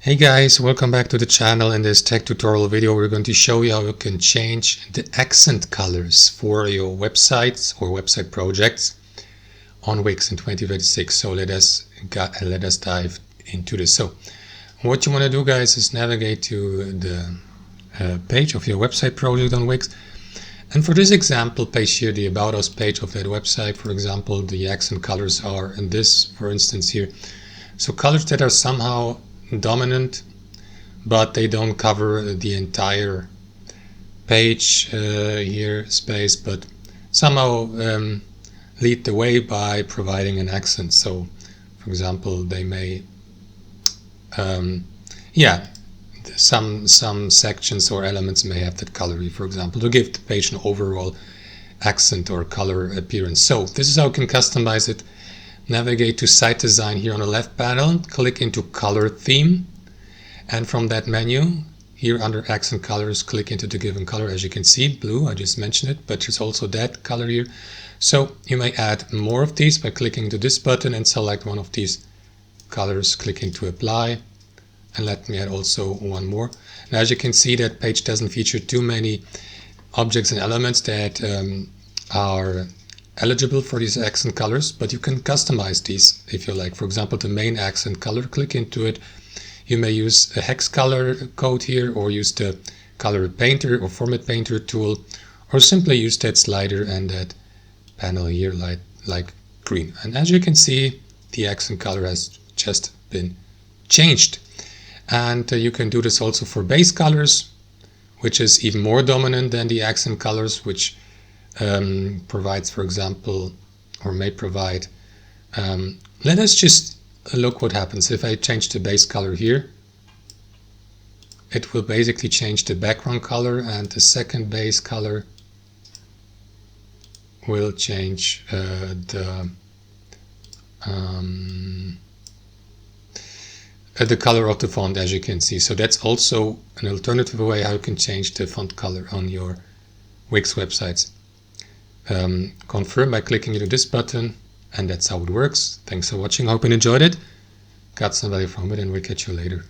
Hey guys, welcome back to the channel. In this tech tutorial video we're going to show you how you can change the accent colors for your websites or website projects on Wix in 2026. So let us dive into this. So what you want to do, guys, is navigate to the page of your website project on Wix. And for this example page here, the About Us page of that website, for example, the accent colors are in this, for instance, here. So colors that are somehow dominant, but they don't cover the entire page here space, but somehow lead the way by providing an accent. So for example, they may some sections or elements may have that color here, for example, to give the page an overall accent or color appearance. So this is how you can customize it. Navigate to Site Design here on the left panel, click into Color Theme, and from that menu here under Accent Colors, click into the given color. As you can see, blue, I just mentioned it, but there's also that color here. So you may add more of these by clicking into this button and select one of these colors, clicking to Apply, and let me add also one more. Now as you can see, that page doesn't feature too many objects and elements that are eligible for these accent colors, but you can customize these if you like. For example, the main accent color, click into it. You may use a hex color code here, or use the color painter or format painter tool, or simply use that slider and that panel here like green. And as you can see, the accent color has just been changed. And you can do this also for base colors, which is even more dominant than the accent colors, which provides, for example, or may provide. Let us just look what happens if I change the base color here. It will basically change the background color, and the second base color will change the color of the font, as you can see. So that's also an alternative way how you can change the font color on your Wix websites. Confirm by clicking into this button, and that's how it works. Thanks for watching. Hope you enjoyed it, got some value from it, and we'll catch you later.